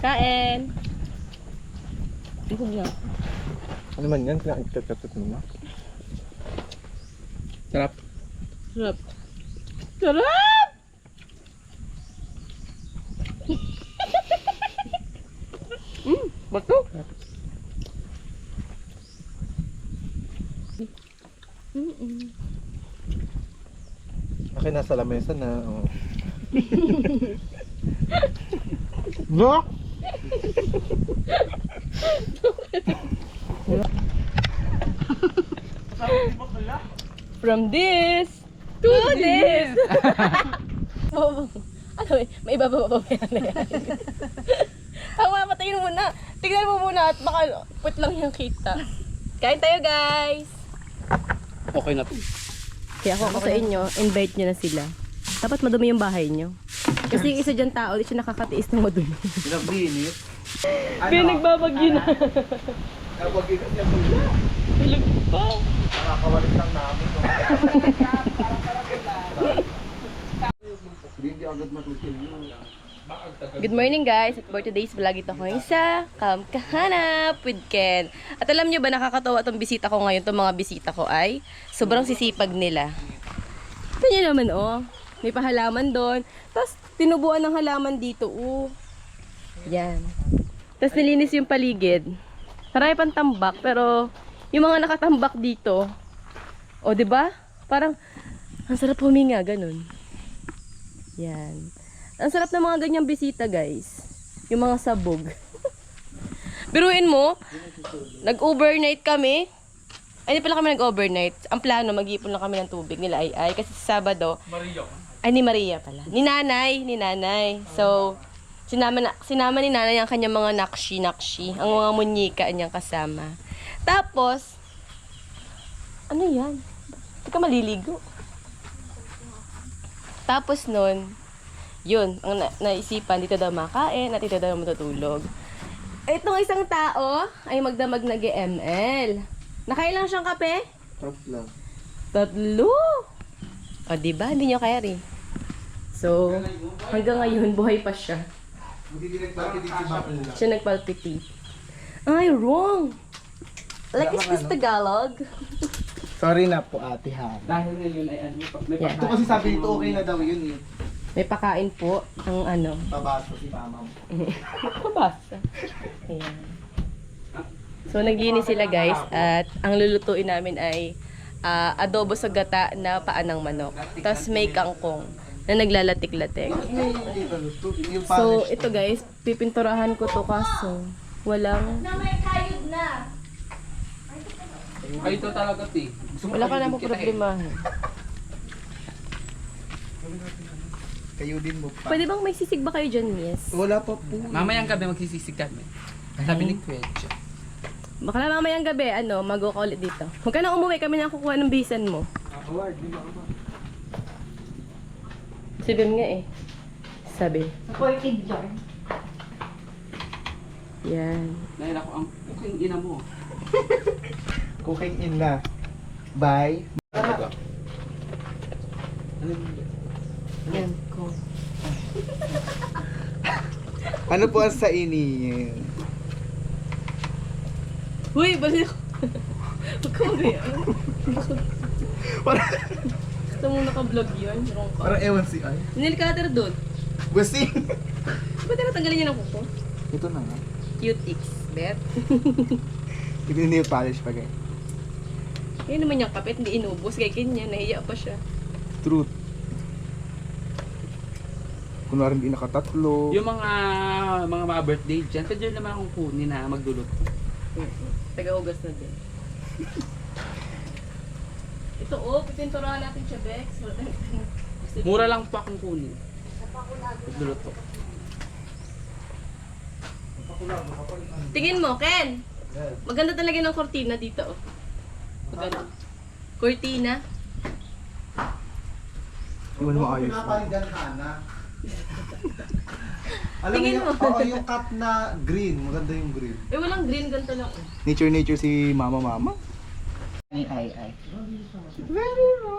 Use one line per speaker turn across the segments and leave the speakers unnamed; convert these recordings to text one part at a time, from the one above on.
Kain! Busog na.
Ano man yan? Pinakikatatut mo na. Sarap.
Sarap. Sarap! Bato?
Akin nasa lamesa na. Oh. No?
From this to this! Oh, ano eh, may iba pa ba yan? Tama, patayin mo muna. Tignan mo muna at baka put lang yung kita. Kain tayo, guys!
Okay na to.
Kaya ako sa inyo, invite nyo na sila. Dapat madumi yung bahay nyo. Kasi yung isa dyan tao, di siya nakakatiis ng madumi.
Pinagbinit.
Pinagbabagyo na.
Nabagin niya pula.
Tulog pa.
Nakakawalit lang namin. Hindi agad matutin yun.
Good morning guys, at for today's vlog ito ko sa Camp Kahanap with Ken. At alam nyo ba, nakakatawa itong bisita ko ngayon, itong mga bisita ko ay sobrang sisipag nila. Ito nyo naman oh, may pahalaman doon. Tapos tinubuan ng halaman dito oh. Yan. Tapos nilinis yung paligid. Marami pang tambak, pero yung mga nakatambak dito, o diba? Parang ang sarap huminga, ganun. Yan. Ang sarap ng mga ganyang bisita, guys. Yung mga sabog. Biruin mo, nag-overnight kami. Ay, hindi pala kami nag-overnight. Ang plano, mag-ipon lang kami ng tubig nila ay. Kasi sa Sabado, ay ni Maria pala. Ni nanay. So, sinama ni nanay ang kanyang mga nakshi. Ang mga munyika niyang kasama. Tapos, ano yan? Hindi ka maliligo. Tapos nun, yun, ang naisipan, dito daw makain at dito daw matutulog. Itong isang tao ay magdamag na GML. Nakailang siyang kape? Tatlo. O diba, hindi nyo kaya rin. So, hanggang ngayon, buhay pa siya. Siya nagpalpitate. Ay, wrong. Like, is this Tagalog?
Sorry na po ate ha.
Dahil ngayon ay ano, may
Yeah.
Ito kasi sabi nito okay na daw yun eh.
May pakain po ang ano.
Babaso si mama mo.
Pabasa. Ayan. So, naglinis sila guys at ang lulutuin namin ay adobo sa gata na paa ng manok. Tapos may kangkong na naglalatik-latik. So, ito guys, pipinturahan ko to kaso walang...
Ay, ito talaga ti.
Wala ka namang problema.
Kayo din mo pa.
Pwede bang may sisig ba kayo dyan, miss?
Wala pa po.
Mamayang gabi magsisisig kami. Sabi ni Kwencha.
Baka na mamayang gabi, mag-go ka ulit dito. Huwag ka na umuwi, kami na kukuha ng bisan mo.
Award, di ba ba?
Sabi nga eh. Sabi.
Supported jar.
Yan.
Dahil ako ang cooking ina mo.
Cooking in na. Bye.
Yan ko.
Ano po ang sa ini?
Uy, balik ko. Huwag ka mag-iyan. Gusto mong naka-vlog yun? Wrong ka.
Parang ewan si ay.
Nail cutter doon.
Busing.
Ba't natanggalin niya ng kuko?
Ito na nga.
Cutix, bet.
Nail polish pa guys.
Yan naman yung kapit, hindi inubos. Kaya ganyan, nahiya pa siya.
Truth. Kunwari hindi nakatatlo.
Yung mga birthday dyan, pwede naman akong kunin na magdulot.
Taga-ugas na din. Ito pipinturahan natin siya, Bex.
Mura lang po akong kunin. Magdulot to.
Tingin mo, Ken. Maganda talaga ng kortina dito, oh. Maganda. Kortina.
Iwan mo ayos. Alam
Tingin
niyo,
mo.
oo, yung cup na green. Maganda yung green.
Eh, walang green, ganito lang.
Nature si mama.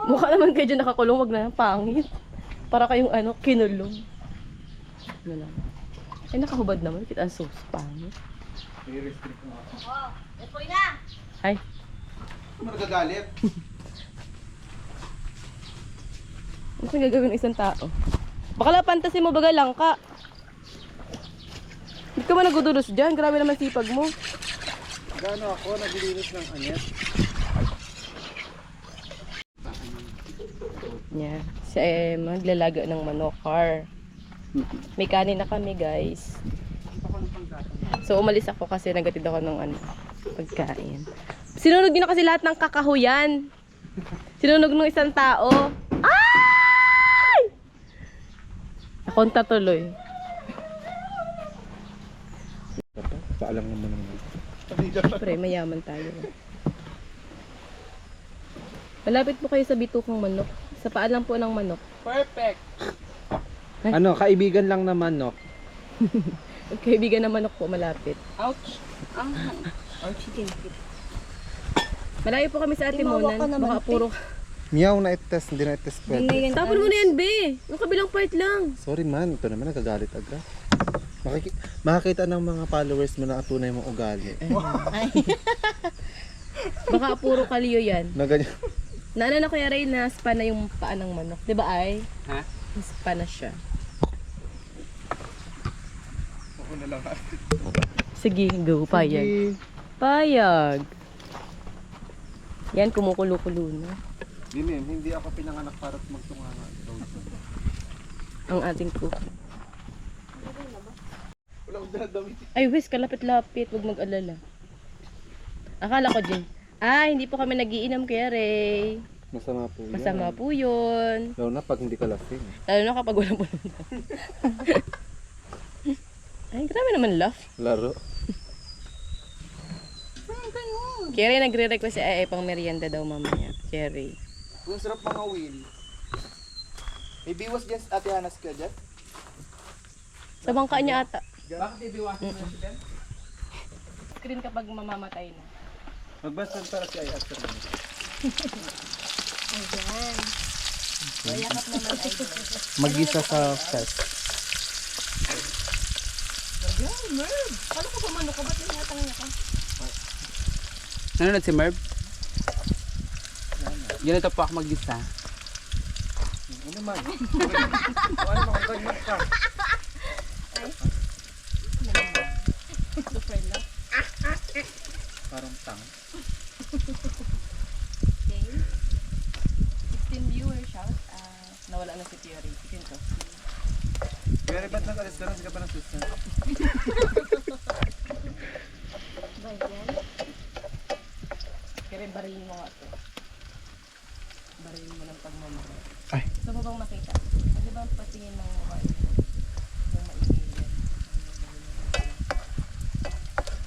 Mukha naman kayo dyan nakakulong, wag na, pangit. Para kayong kinulong. Ano lang. Ay, nakahubad naman. Kita ang sauce pa.
I-restrict mo ako.
Ay,
Ano nagagalit?
ano kung gagawin ng isang tao? Baka lang fantasy mo baga lang ka. Hindi ka ba nagudulos dyan? Grabe naman sipag mo.
Gano ako naglilinis ng anyas?
Yeah. Siya maglalaga ng manokar. May kanin na kami, guys. So, umalis ako kasi nagatid ako ng pagkain. Sinunog niyo na kasi lahat ng kakahuyan. Sinunog ng isang tao. Ay! Nakonta tuloy.
Paalam naman naman.
Siyempre, mayaman tayo. Malapit po kayo sa bitukang manok. Sa paalam po ng manok.
Perfect!
Ano, kaibigan lang naman, no?
Kaibigan ng manok po, malapit.
Ouch!
Malayo po kami sa Atimunan. Baka puro...
Meow na i-test, hindi na i-test pwede.
Tapon mo na yan, be! Yung kabilang part lang.
Sorry man, ito naman nagagalit agad. Makakita ng mga followers mo na tunay mong ugali.
Baka puro kaliyo yan.
Na ganyan.
Naana na Kuya Ray na spa na yung paa ng manok. Di ba ay?
Ha?
Spa na siya.
Ako na lang.
Sige, go. Payag. Payag. Yan, kumukulo-kulo na.
Hindi ako pinanganak para magtunganga.
Ang ating cook.
Wala akong dinadamit.
Ay, Wes, kalapit-lapit. Huwag mag-alala. Akala ko din. Hindi po kami nagiinom, Kuya Ray.
Masama po yan.
Masama po yun.
Lalo na pag hindi ka lasing.
Lalo na kapag walang pulunan. Ay, grabe naman laugh.
Laro.
Kuya Ray, nagre-request si Ay pang merienda daw mamaya. Kuya Ray.
Ang sarap mga wheel. May biwas dyan sa Ate Hanas ka dyan?
Sa bangka niya ata.
Bakit ibiwasan mo si Ben?
Screen kapag mamamatay na.
Magbasan para si Ay after mo.
Ayan. So, yakap naman ay
Mag-isa sa fest.
Ayan, Merv. Paano ka pamano ka? Ba't inatang niya ka?
Nanonood si Merv? Ganito po ako mag-isa.
Ano man? Ano man? Ganyan ka.
Super love.
Parang tang.
Okay. 16 viewers, shout out. Nawala na si Kuya Ray. Chicken to.
Pero ba't nag-alis ka na? Hindi ka pa ng sister.
Kaya barilin mo nga to. Barilin mo ng pagmamahal.
Ay.
Gusto mo bang makita? Ano ba ang patingin ng mukha niyo? Yung maigilin.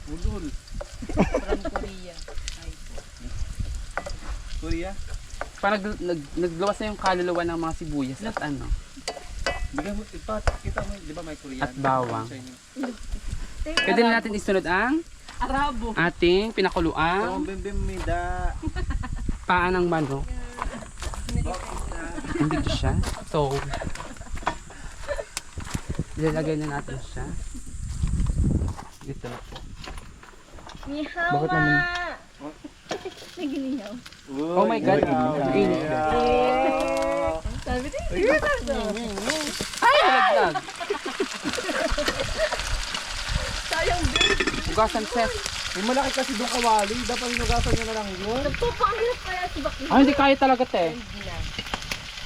Ulul.
From Korea. Ay po.
Korea?
Parang nagluwas na yung kaluluwa ng mga sibuyas at ano.
Bigyan mo, kita mo, di ba may Korean?
At bawang.
Chinese.
Pwede na natin isunod ang
Arabo.
ating
Oh,
pinakuluang
bim mida.
paa ng manok. Hindi ko siya. So, ilalagay na natin siya. Dito na po.
Bakit naman?
Oh my God. Init ka.
Sabi din.
Ay, nalaglag.
Sayang din.
Ugasan ses.
May malaki kasi doon kawali. Dapat hinugasan nyo na lang yun.
Nagpapangilap kaya si Bakit?
Hindi kaya talaga te.
Hindi na.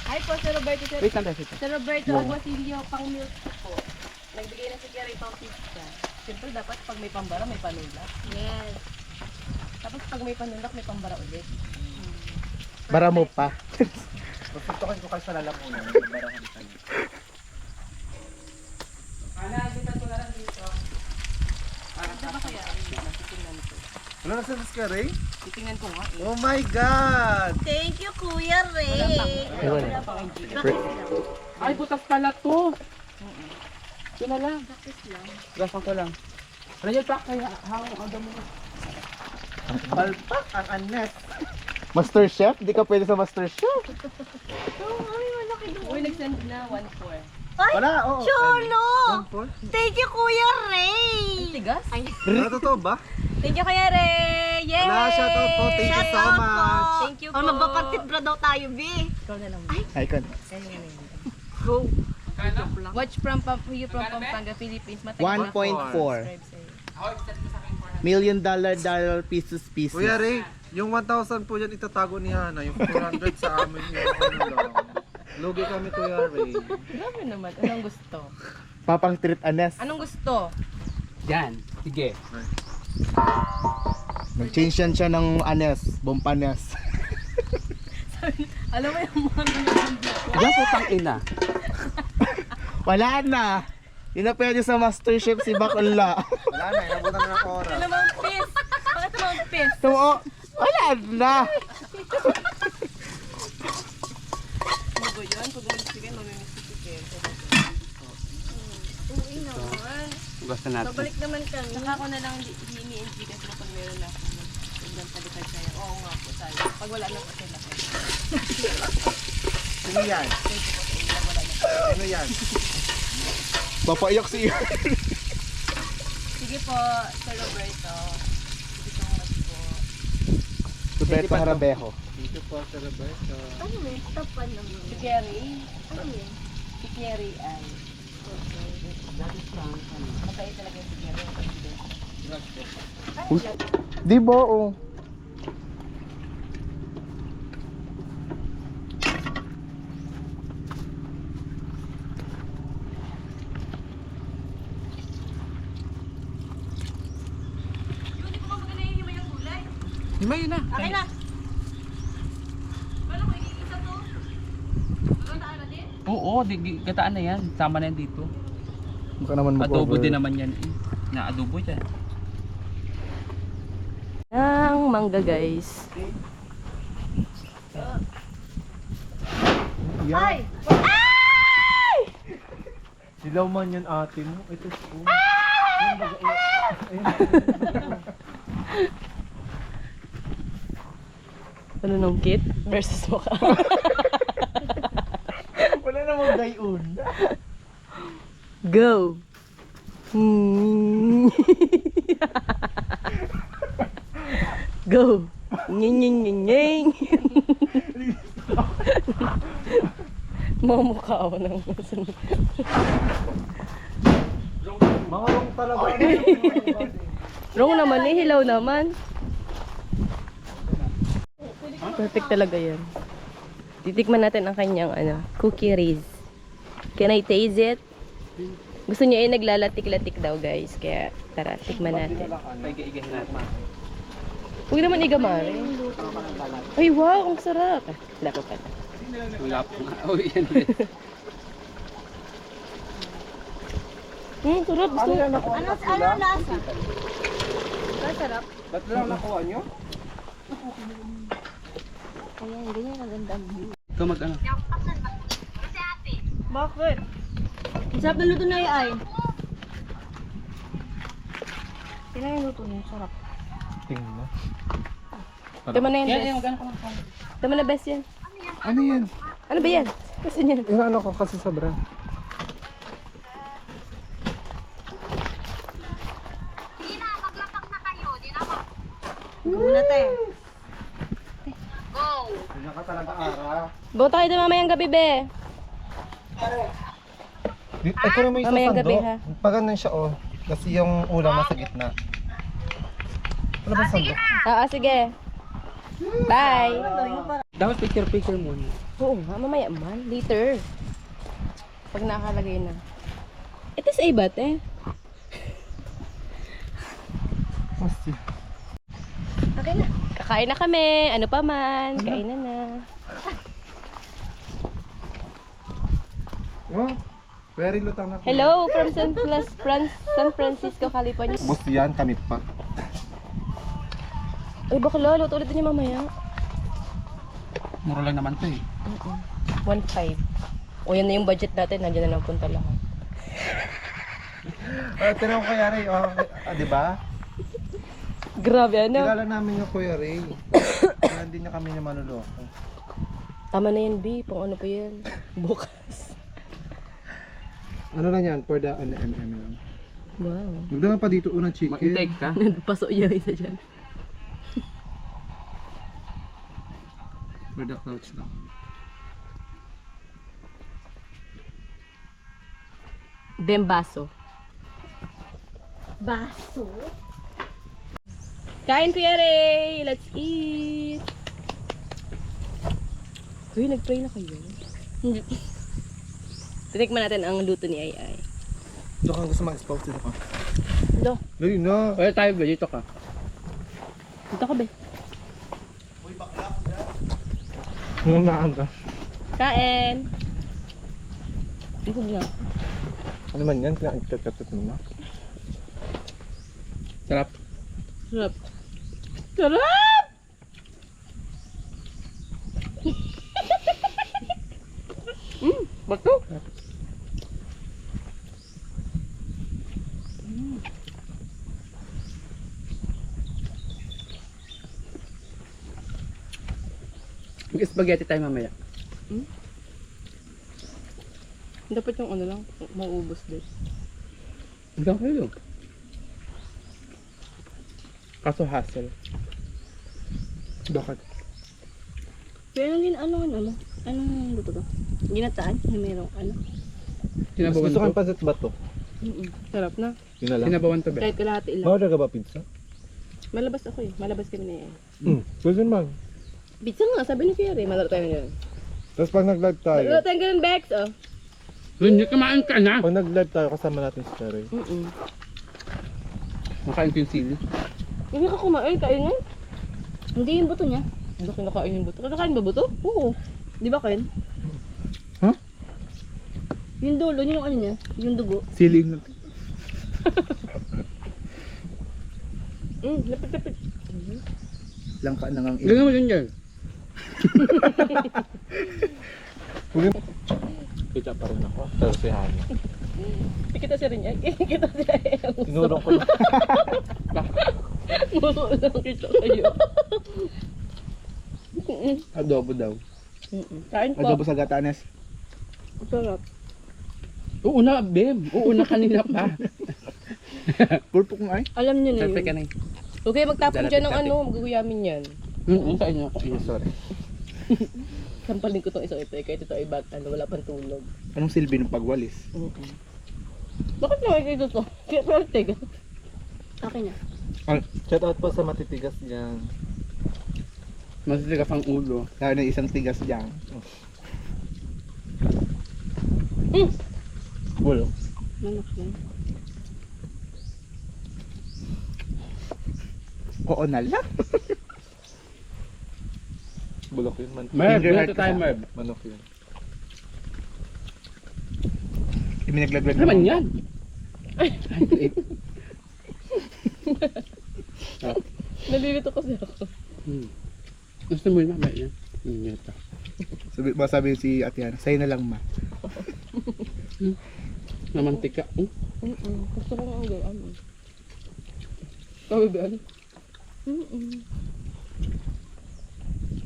Hi po, Sir Roberto.
Wait lang tayo.
Sir Roberto Aguasilio, pang milk po. Nagbigay na si Gary pang pizza. Siyempre dapat pag may pambara, may panulak. Yes. Tapos pag may panulak, may pambara ulit.
Bara mo pa. Pagpuntokan ko kayo sa lalamunan. Barahan tayo.
Nalitan ko na lang dito.
Ano ba kaya? Titingnan ko.
Ano na sa ka, Ray?
Titingnan ko nga.
Oh my God!
Thank you, Kuya Ray.
Wala pang ingredient.
Ay, butas pala to. Yun na lang. Gasan ko lang. Ano yung pack kaya? Hangong ang damo mo.
Balpak ang anes. Master Chef? Di ka pwede sa Master Chef.
Uy, nag-send na 1-4.
Ay,
Wala, oo.
Cholo!
1-4?
Thank you, Kuya Ray!
Tigas?
Ay,
Totoo ba?
Thank you, Kuya Ray! Yay!
Wala, shoutout po. Thank you so much.
Thank you
oh,
po.
magpapagtibra daw tayo, B.
Ikaw na lang.
Icon.
Go. Watch from Pampanga, Philippines. Matagal na
1.4.
subscribe sa'yo.
$1 million pieces.
Kuya Ray, yung 1,000 po yan itatago ni Hana. Yung 400 sa amin yung ano lang. Lugi kami, Kuya Ray.
Grabe naman. Anong gusto?
Papang treat anes.
Anong gusto?
Yan. Sige.
Nag-change yan siya ng anes. Bompanes.
Alam mo yung mga nanonood.
Yan putang ina.
Wala na. Yun na pwede sa Masterchef si Bakula.
Wala na, inabutan na ng oras.
Ano mga pis? Bakit mga pis?
Oo. Wala na.
Ano ba yan? Pag umalis ka, mamimiss si Ken.
Uwi naman.
Gusto natin.
Babalik naman kami.
Saka ako na lang hiniin kasi kapag meron na ako. Tignan sa likod sa'yo. Oo nga po tayo. Pag wala na po sila kayo.
Sino yan? Sino yan?
Papaiyak si Ian.
Sige po, Sir Roberto. Sige so much po.
Roberto Harabejo.
Thank you po, Sir Roberto.
Ano yun? Tapan naman.
Si Kerry.
Ano yun?
Si Kerry ay. Mabait talaga si Kerry.
Di ba? Oh.
Hindi ko maganda yung himay ang gulay.
Himay na.
Akin na. Paano ko ikikita to? Magandaan na din?
Oo, gataan na yan. Sama na yan dito.
Baka naman
Adobo din naman yan eh. Na-adobo yan.
Ang mangga guys.
Ay! Silaw man yan ate mo. Ito po.
Ano nung kit versus mukha.
Wala namang gayon.
Go! Go! Nying nying nying nying! Mamukha ako ng masunod.
Mga rong talaga.
Wrong naman eh, hilaw naman. Perfect talaga yan. Titikman natin ang kanyang cookie Riz. Can I taste it? Gusto niya ay naglalatik-latik daw guys. Kaya tara, tikman natin.
Pag-iigahin natin.
Huwag naman igamari. Ay wow, ang sarap. Wala ko pala.
Wala po nga. Oh, yan din.
Sarap. Gusto ko.
Ano lasa? Masarap.
Ba't lang nakuha nyo?
Ayan, ganyan ang ganda mo.
Ikaw mag-ano?
Bakit? Sarap na luto na yung ay. Kailan yung luto niya? Sarap.
Tingnan mo.
Tama na yan,
Yan,
best.
yan, mag-ano ka lang.
Tama na, best yan.
Ano yan?
Ano ba yan? Gusto niya.
Yung ano ko kasi sobra.
Go na tayo.
Ganyan ka talaga, Ara.
Bawa tayo doon mamayang gabi, be.
Ito na may isang
Mamayang gabi,
sandok.
ha?
Pag ganun siya oh. Kasi yung ulam nasa gitna. Ano ba sandok?
Oo, sige. Bye.
Dapat picture muna.
Oo nga, mamaya man. Later. Pag nakalagay na. It is a bat eh.
Masti.
Okay na. Kakain na kami. Ano pa man. Kainan na.
Oh, very lutang na.
Hello from San Francisco, California.
Boss yan, kami pa.
Uy, bakla. Luto ulit niya mamaya.
Mura lang naman to eh.
1.5. O yan na yung budget natin. Nandiyan na lang punta lahat.
Tinanong ko Kuya Ray, di ba?
Grabe, ano?
Kilala namin yung Kuya Ray. Kaya hindi niya kami niya manuloko.
Tama na yan, B. Pang ano pa yan? Bukas.
Ano lang yan? For the MM lang.
Wow.
Magdala pa dito unang chicken.
Mag-intake ka?
Paso yung isa dyan.
For the couch lang.
Bembaso. Baso? Kain, Kuya Ray! Let's eat! Uy, nag-pray na kayo. Hindi. Tinikman natin ang luto ni Ay Ay.
Ito kang gusto mag-expose dito ka.
Ito.
Dali na.
Kaya tayo ba? Dito ka.
Dito ka, be.
Nangaan ka.
Kain! Busog na.
Ano man yan? Pinakikatat mo na.
Sarap.
Sarap. Sarap!
Bato? Mag-spaghetti tayo mamaya.
Dapat yung ano lang, mauubos din.
Hanggang kayo. Kaso hassle.
Bakit?
Pero din ano? Anong luto to? Ginataan na mayroong ano?
Mas
Sinabawan
gusto kang
to.
pansit ba to?
Sarap na.
Yun na lang.
Sinabawan to, be.
Kahit kalahati lang.
Order ka ba pizza?
Malabas ako eh. Malabas kami na yan.
Pwede naman.
Pizza nga, sabi ni Kuya Ray. Malaro tayo ngayon.
Tapos pag nag-live tayo,
Malaro tayo ganun, Bex, oh.
Hindi, kumain ka na.
pag nag-live tayo kasama natin si Cherry.
Makain ko yung sili.
Hindi ka kumain, kain nga.
Hindi yung buto niya.
Hindi kinakain yung buto. Kinakain ba buto? Oo. Di ba, Ken?
Yung dulo, yung ano niya, yung dugo.
Sili na.
Lapit-lapit.
Langka na ngang
Ganun mo yun yan.
Kita pa rin ako. Pero si Hana.
Kita siya rin yan. Kita siya yan.
Tinurong ko na.
Muso lang kita kayo.
Adobo daw.
Kain po.
Adobo sa gatanes.
Sarap.
Oo na, Bem. Oo na kanina pa.
Purpok mo ay.
Alam niyo na
Perfect ka
yun.
na
Okay, magtapon dyan ng
Dalating-dating.
ano. Magaguyamin yan.
Kain niya ako.
Sorry.
Sampalin ko itong isang ito. Kahit ito ay bag, ano, wala pang tulog.
Anong silbi ng pagwalis?
Bakit naman kayo to? Kaya pwerte ka.
Akin na.
Shout out po sa matitigas dyan.
Masitigas ang ulo.
Lalo na isang tigas dyan. Bulo.
Manok yan.
Oo na lang. Bulok yun man.
Merv,
Finger heart
dito tayo,
kasi.
Merv.
Manok yun. Iminaglaglag
Ano naman yan?
Nalilito kasi ako.
Gusto mo yun mamaya yan? Ito.
Masabi si Ate Hana, sa'yo na lang ma.
Namantika.
Gusto ko nga ang gawin. Kawin ba?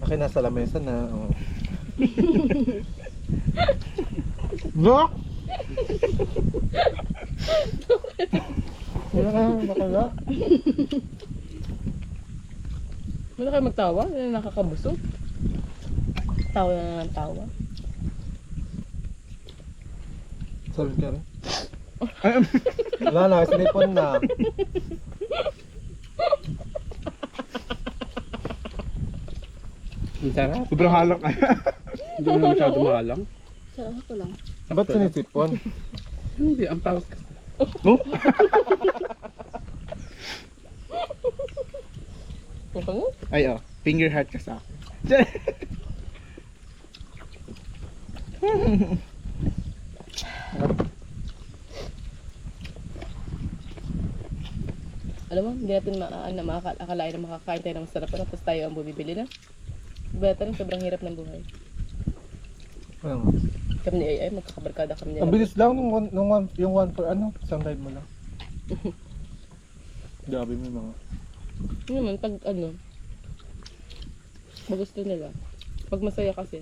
Akin nasa lamesa na. Oh. Look! Wala ka, bakala.
Wala kayo magtawa? Nakakabusog. Tawa na ng tawa.
Sorry ka rin. Wala na, sinipon na.
Ang sarap.
Sobrang halak ay.
Hindi mo na masyado mahalang.
Sarap ko lang.
Ba't sinisipon?
Hindi, ang paus ka.
No?
Ano nga?
Ay oh, finger heart ka sa akin.
Alam mo, hindi natin makakalain na makakain tayo ng masarap na tapos tayo ang bumibili na. Bata rin, sobrang hirap ng buhay.
Ano?
Kami ni AI, magkakabarkada kami nila.
Ang bilis lang yung one for ano, isang ride mo lang. Grabe mo yung mga.
Yun naman, pag ano, magusto nila. Pag masaya kasi.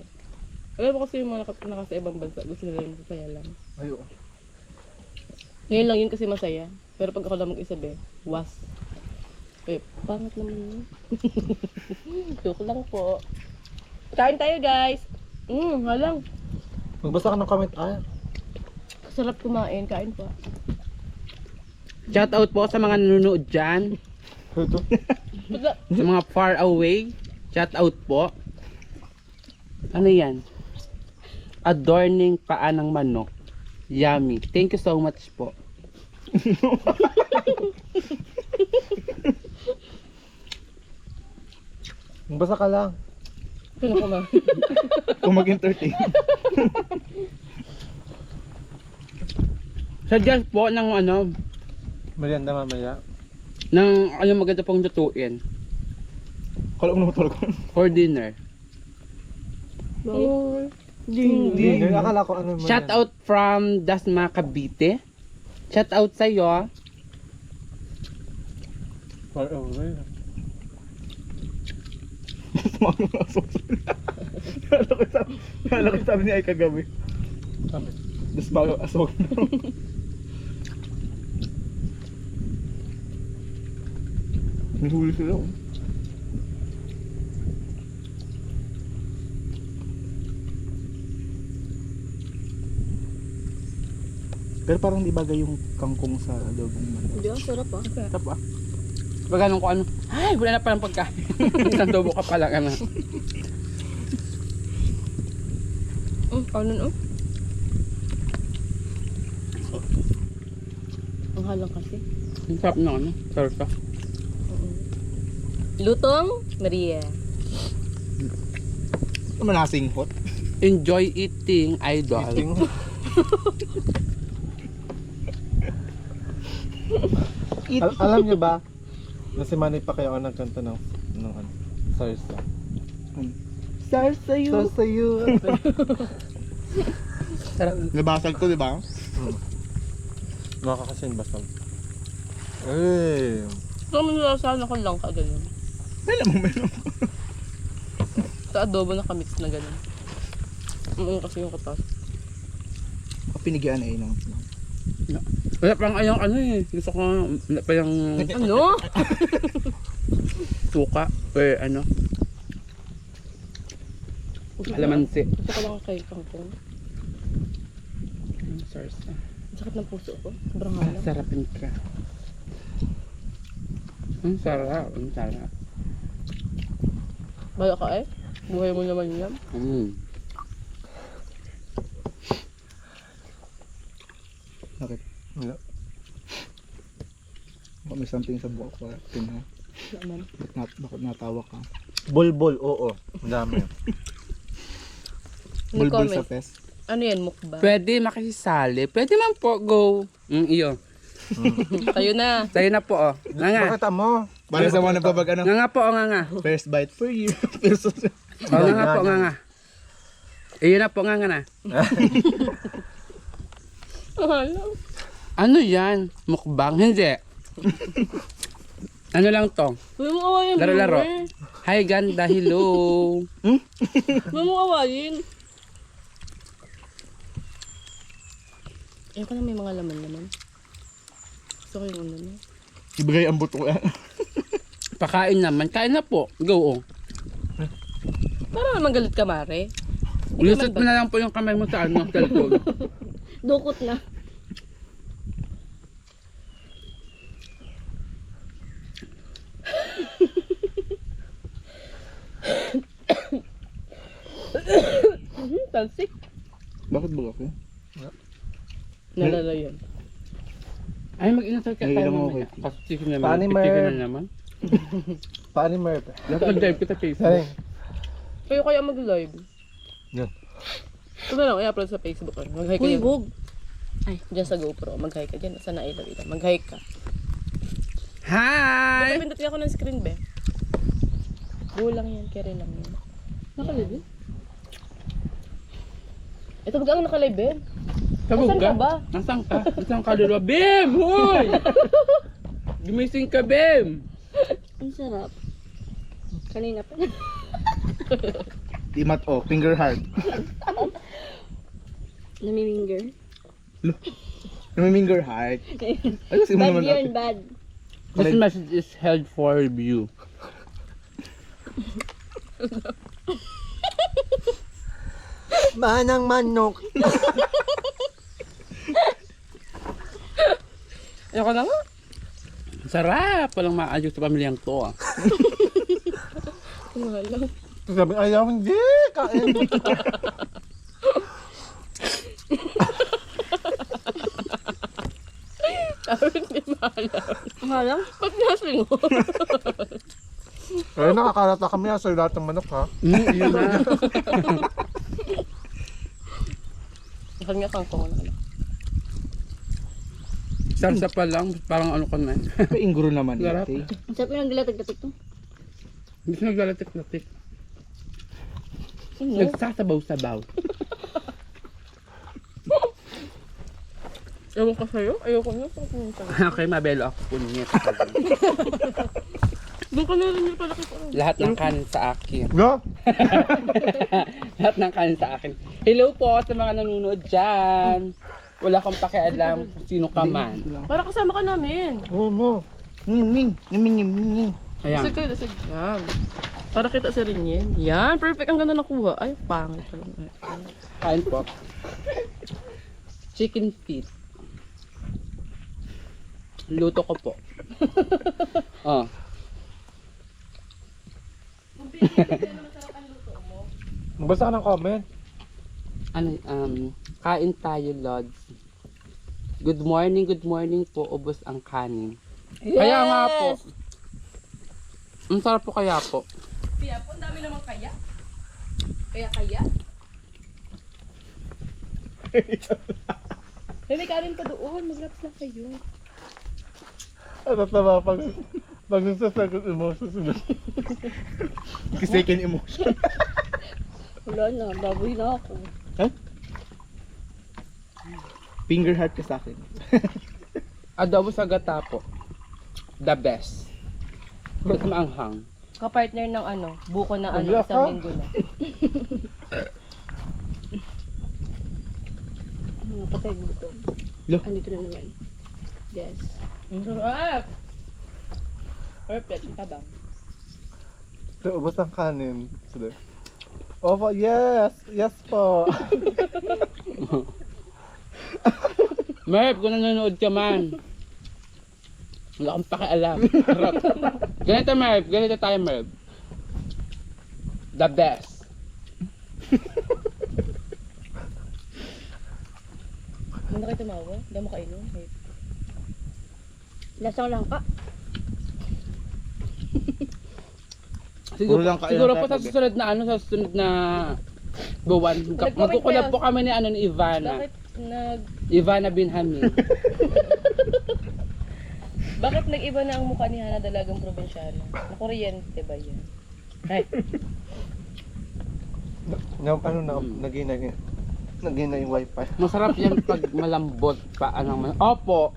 Alam mo kasi yung mga naka sa ibang bansa, gusto nila yung masaya lang.
Ayo.
Ngayon lang yun kasi masaya. Pero pag ako lang mag-isa, be, was. Pangit naman yun. Joke lang po. Kain tayo, guys. Halang.
Magbasa ka ng comment.
Sarap kumain. Kain pa.
Shout out po sa mga nanonood dyan.
Wala.
Sa mga far away. Shout out po. Ano yan? Adorning paa ng manok. Yummy. Thank you so much po.
Magbasa ka lang.
Sino ko ma?
Kung mag-entertain.
Suggest po ng ano,
Merienda mamaya.
ng ano maganda pong lutuin
Kala mo natulog.
for dinner.
Dinner. Akala ko ano
Shout out from Dasma Cavite. Shout out sa iyo.
Far away. Kala ko sabi niya ay kagabi. Sabi. Tapos bago aswag na. Nahuli sila. Pero parang di bagay yung kangkong sa adobong manok.
Hindi, ang sarap ah.
Tap ah. Pag ganun ko ano, ay wala na palang pagkain. Isang dobo ka pala ano.
Kanin Ang halang kasi.
Ang sarap na ano, sarap.
Lutong Maria.
Manasing hot.
Enjoy eating, idol.
Alam niyo ba na si Manny Pacquiao ang nagkanta ng ano, Sarsa.
Sarsa you.
Sarsa you.
Nabasag ko, di ba?
Makakasin basag. Eh.
Saan mo nalasahan ako lang ka ganun?
Alam mo, meron.
Sa adobo na kamix na ganun. Kasi yung katas.
Pinigyan ay nang.
Wala pang ayang ano eh. Gusto ko wala pa yung
Ano?
suka. Eh ano. Alamansi.
Gusto ko lang kay kangkong.
Sarsa.
Ang sakit ng puso ko. Sobrang halang.
Sarapin ka. Ang sarap. Ang sarap.
Bala ka eh. Buhay mo naman yan.
Bakit?
Wala.
Baka may something sa buhok ko. Tingnan.
Naman.
Bakit natawa ka?
Bulbul, oo. Ang dami.
Bulbul
comment.
sa fest.
Ano yan, mukbang?
Pwede makisali. Pwede man po. Go. Iyo.
Tayo na.
Tayo na po oh. Nga nga.
Bakit mo?
Para sa mga nagpapag ano?
Nga nga po oh, nga nga.
First bite for you. First
Oh, nga nga po nga nga. Iyo na po nga nga na.
Halang.
Ano yan? Mukbang? Hindi. Ano lang to?
Huwag mo awayin.
Laro-laro.
bro.
Hi ganda, hello.
Huwag mo awayin. Ayun ka na may mga laman naman. Gusto ko yung ano na.
Ibigay ang buto ko.
Pakain naman. Kain na po. Go oh.
Parang naman galit ka, Mare.
Lusot mo na lang po yung kamay mo sa ano, cellphone.
Dukot na.
Talsik.
Bakit buka ko?
Nalala yun.
Ay, mag-inasal ka
Ay,
tayo
ilang
mamaya.
okay.
Kasi chicken naman.
Paano, Mer?
Chicken na naman.
Paano Merv?
Dapat mag-dive kita Facebook.
Saring.
Kayo kaya mag-live.
Yan.
Ito na lang, i-upload sa Facebook. Mag-hi ka
Uy,
dyan.
wog.
Diyan sa GoPro. Mag-hi ka dyan. Sana ilaw ito. Mag-hi ka.
Hi!
Pindutin ako ng screen, be. Go lang yan. Carry lang yan. Nakalive yun? Ito baga ang nakalive, be.
Kabog
Nasaan ka ba?
Nasaan ka? Nasaan ka dalawa? Bim! Hoy! Gumising ka, Bim!
Ang sarap. Kanina pa.
Imat oh, finger hard.
Namiminger.
Namimingle heart. Ayusin mo
Bad
naman
yun,
natin.
bad.
This message is held for review.
Manang manok.
Ayoko na nga.
Sarap! Walang maayos sa pamilyang to ah.
Sabi, ayaw, hindi. Kain.
Sabi hindi maalam.
Mahalang?
Ba't nasing mo?
Ayun, nakakalata kami sa lahat ng manok, ha?
Yun na.
Saan nga kangkong na lang.
Sarsa pa lang, parang ano ka na.
Paingro naman
Sarap.
ate.
Ang sarap yung naglalag-latik to.
Hindi siya naglalatik-latik.
Ano?
Nagsasabaw-sabaw.
Ewan ko sa'yo. Ayoko na.
Okay, mabelo ako punit.
Doon ka na rin yung palaki ko.
Lahat ng kanin sa akin.
Go!
Lahat ng kanin sa akin. Hello po sa mga nanonood dyan. Wala kang pakialam kung sino ka man.
Para kasama ka namin.
Oo mo.
Ayan.
Sige, sige. Yan. Para kita sa rin yan. Yan, perfect. Ang ganda nakuha. Ay, pangit.
Kain po. Chicken feet. Luto ko po. Oh.
Magbasa ka ng comment.
Ano, kain tayo, Lods. Good morning po. Ubos ang kanin. Kaya nga po. Ang sarap po kaya po.
Kaya po, ang dami naman kaya. Kaya? May kanin pa doon. Mag-laps na kayo.
At tama pag nagsasagot emotions sila.
Second emotion.
Wala na, baboy na ako.
Finger heart ka sa akin.
Adobo sa gata po. The best. Mas maanghang.
Kapartner ng ano, buko na ano,
Wala
isang
ka?
linggo na.
Mga patay dito.
Lo.
Andito na naman. Yes.
Ang sarap! Perfect, ang tabang.
So, ubos ang kanin. Sila. Opo, yes! Yes po!
Merv, kung nanonood ka man. Wala kang pakialam. Ganito, Merv. Ganito tayo, Merv. The best.
Muna kayo tumawa? Hindi mo kainom?
Lasang lang ka.
Siguro,
Puro lang kain
siguro
ng
po sa
tapo,
susunod na sa susunod na buwan, magkukulab po kami ni ni Ivana.
Bakit
Ivana Binhamin.
Bakit nag-iba na ang mukha ni Hana Dalagang Probinsyano? Na kuryente ba yan? Ay,
Ano na, naging na yung wifi.
Masarap yan pag malambot pa. Opo.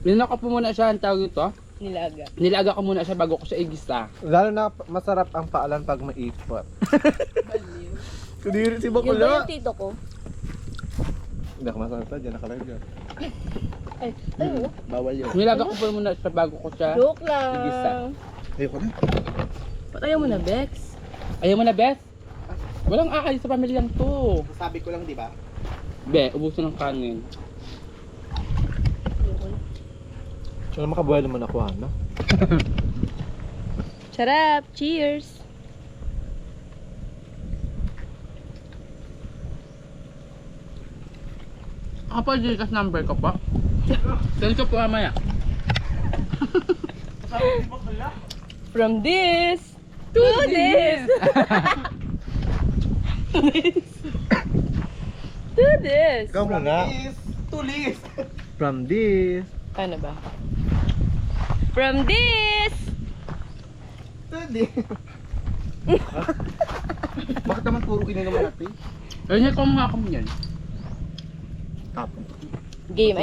Linako po muna siya ang tawag ito.
nilaga.
Nilaga ko muna siya bago ko siya igisa.
Lalo na masarap ang paalan pag maipot. Kudiri si
Yung ba
Bakula.
yung tito ko?
Hindi ako masarap sa dyan, nakalagay dyan.
Ay, ano?
Bawal yun.
Nilaga ko po muna siya bago ko siya
Joke lang.
igisa.
Ayoko na.
Ba't ayaw mo na, Bex?
Ayaw mo na, Beth? Walang akay sa pamilyang to.
Sabi ko lang, di ba?
Be, ubusin ng kanin.
Ano makabuhay naman ako, ano?
Sarap! Cheers!
Ako po, Gcash number ko po. Send ko po mamaya.
From this to this! To this!
Ikaw muna.
Tulis!
From this.
Ano ba? From this!
Tulis! Bakit naman puro ininom natin?
Ayun yung kumuha kami yan.
Tapon.
Game.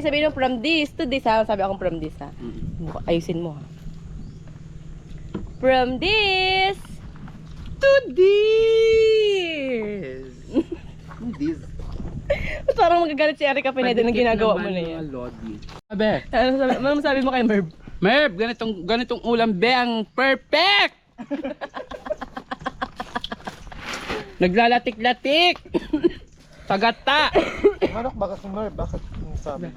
Sabihin mo from this to this ha. Sabi akong from this ha. Ayusin mo ha. From this
To this!
This.
Parang magagalit si Erika Pineda ng ginagawa mo na yan.
Sabi,
Ano sabi mo kay Merv?
Merv, ganitong ulam be ang perfect! Naglalatik-latik! Sagata!
Manok ba kasi Mer? Bakit yung sabi?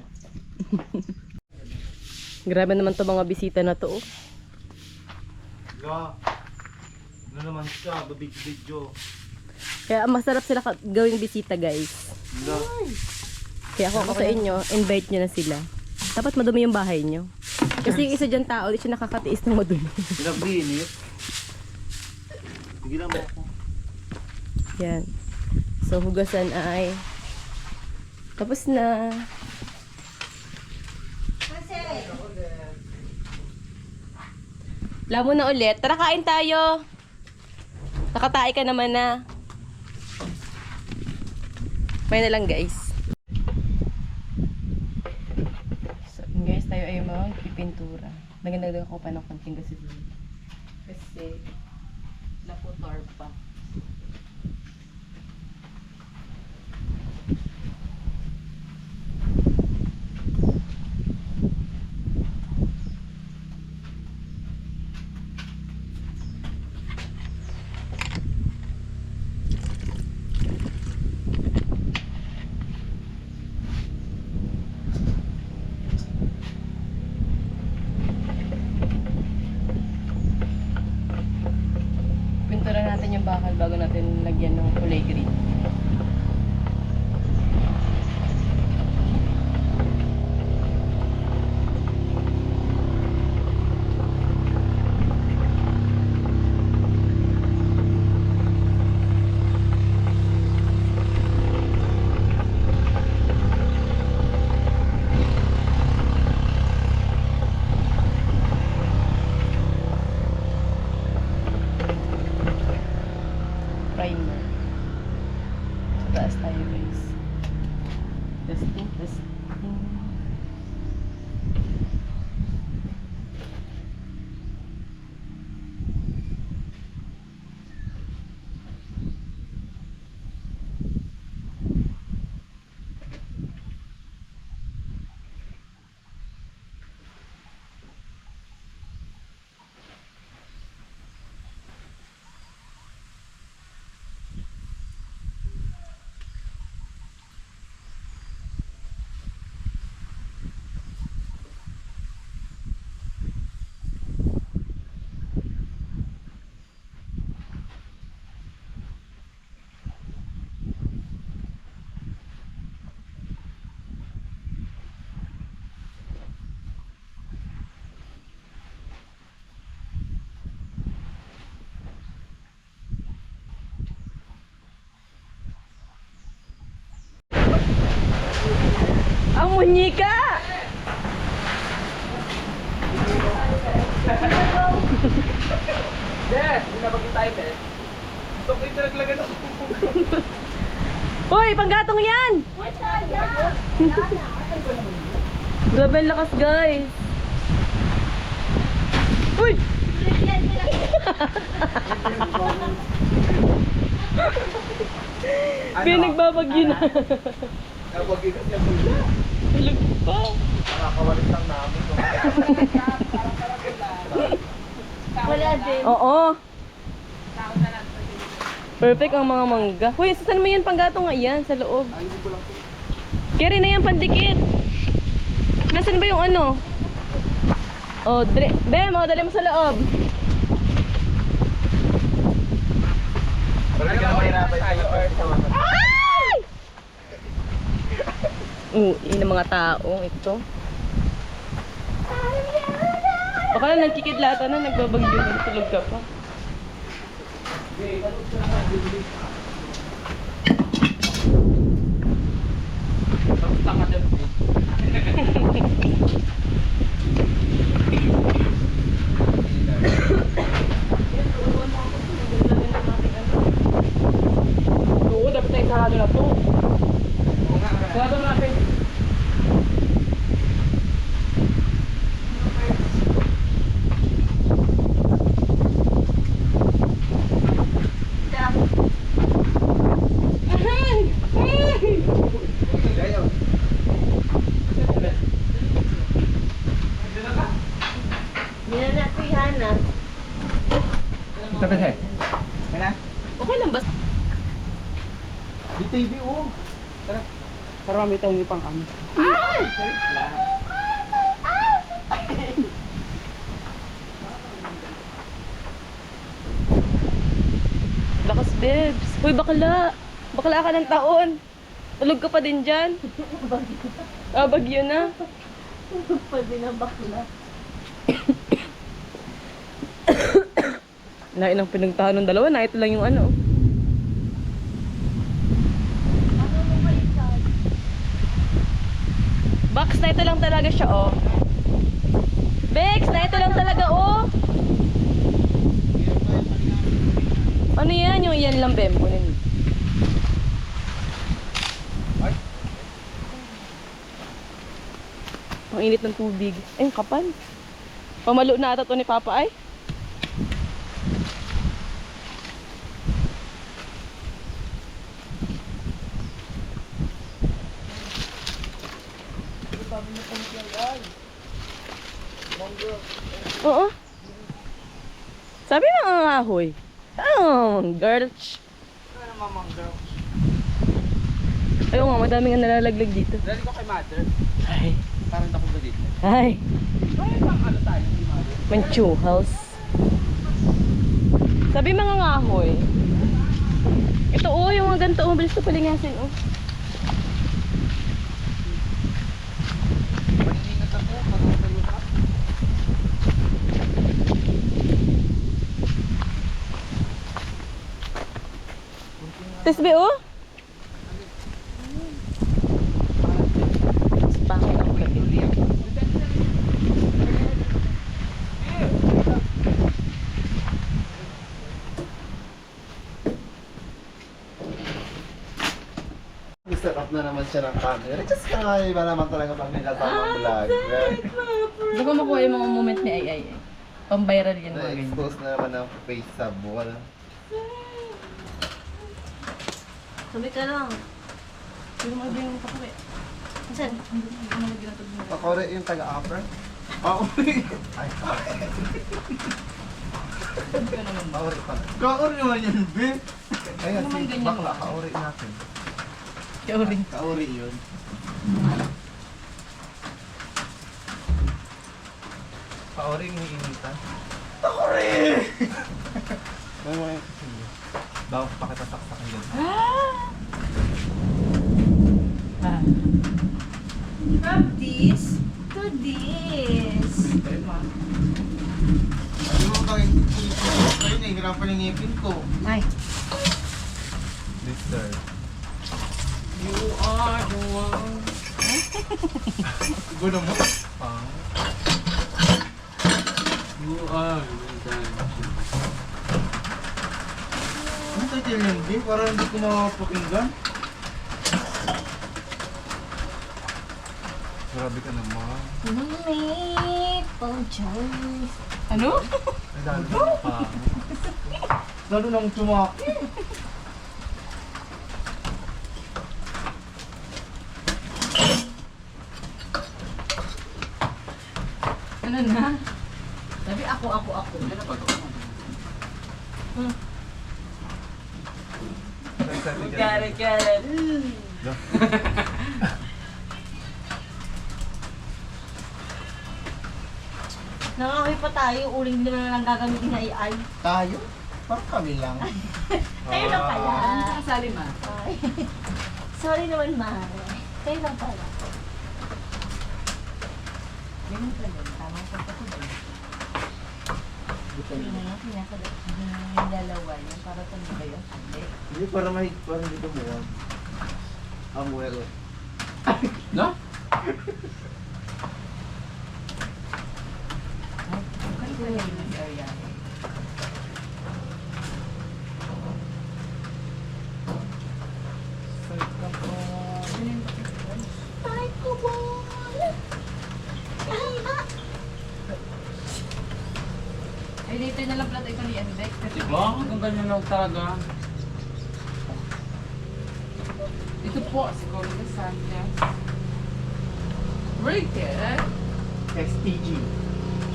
Grabe naman to mga bisita na to. Oh.
La, ano naman siya? Babig-video.
Kaya masarap sila gawing bisita guys.
La,
Kaya ako sa inyo, invite nyo na sila. Dapat madumi yung bahay nyo. Kasi yung isa dyan tao, di siya nakakatiis ng madumi.
pinaglinis. Tigilan mo ako.
Yan. So hugasan ay tapos na. Lamo na ulit. Tara kain tayo. Nakatae ka naman na. May na lang guys. So guys, tayo ay mag-ipintura. Nagandagdag ako pa ng konting gasolina. Kasi naputor pa. Pintura natin yung bakal bago natin lagyan ng kulay green. Primer. Sa taas tayo guys. Testing, testing. Ang munyika!
Yes! Pinabagin tayo, Ben. Gusto ko yung naglagan ako.
Hoy, panggatong yan! Grabe ang lakas guys. Uy! Pinagbabagyo na.
Nabagin kasi ang bula.
Tulog pa.
Nakakawalit lang namin.
Wala din.
Oo. Perfect ang mga mangga. Hoy, saan mo yan panggatong nga yan? Sa loob. Kaya rin na yan pandikit. Nasaan ba yung ano? Oh, Bem, oh, dali mo sa loob.
Pero hindi ka na mahirapan tayo.
Ay! Yun ang mga tao. Ito. Baka na nagkikidlata na, nagbabagyo na, tulog ka pa.
Tama dyan. Oo, dapat na isarado na to. Sarado na natin.
na.
Tapos eh.
Okay lang ba?
Di TV oh.
Para mamita yung pang ano.
Lakas, Bebs. Hoy, bakla. Bakla ka ng taon. Tulog ka pa din dyan. Bagyo na.
Pwede na bakla.
Nain ang pinagtahan ng dalawa. Na ito lang yung ano. Box na ito lang talaga siya, oh. Bex, na ito lang talaga, oh. Ano yan? Yung yan lang, Bem. Kunin mo. Ang init ng tubig. Ay, ang kapal. Pamalo na ata to ni Papa ay. Oo. Sabi na ang ahoy. Oh, girl. Ayaw nga, madaming ang nalalaglag dito.
Dali ko kay mother.
Ay.
Parang ako ba dito?
Ay.
Parang ano tayo ni mother?
Manchu house. Sabi mga ngahoy. Ito oh, yung mga ganito oh, bilis ko palingasin oh.
Mag-iingat ako. Pag-usayo ka.
Tesbe oh. Pangit ang gabi.
Set up na naman siya ng camera. Just kaya ba naman talaga pag may kasamang vlog.
Gusto ko makuha yung mga moment ni Ay. Pang-viral yan mga ganyan.
Na-expose na naman ang face sa wall.
Sabi ka lang.
Hindi mo yung pakawin.
Saan?
Pakore yung taga-upper. Pakore. Ay, Kaori pala.
Kaor naman yan, Bim.
Ayun,
naman
si
ganyan
bakla,
mo?
kaori natin.
Kauling.
Kaori yun.
Kaori yung iniinitan. May mga daw pakitasaksakan yun.
From this to this.
Ano mo kayo? Kayo nahihirapan yung ngipin ko.
Ay.
This sir.
You are the one.
Gulo mo.
Pang.
You are the one.
Ano title yun, Bim? Parang hindi ko makapakinggan.
Grabe ka naman.
Maple juice.
Ano?
Ay, dami ka pang.
Lalo nang tumaki.
Ano na? Sabi ako.
Ano ba ito?
Got it.
Nangahoy pa tayo. Uling din na lang gagamitin na AI.
Tayo? Parang kami lang.
Kayo lang pala.
Kasali ma.
Ay. Sorry naman, Mare. Kayo lang pala.
Ganun pala. Tamang pagkakudin. Hindi na lang sinasagot. Yung dalawa. Yung para sa ba yun? Hindi.
Hindi, parang dito mo. Ang well.
No?
Kasi na yung area.
Ay, kubol!
Ay, dito na lang pala ito ni Endex.
Diba? Kung ganyan lang talaga. Ito po, si Corinne Sanchez. Rated
STG.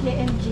KMG.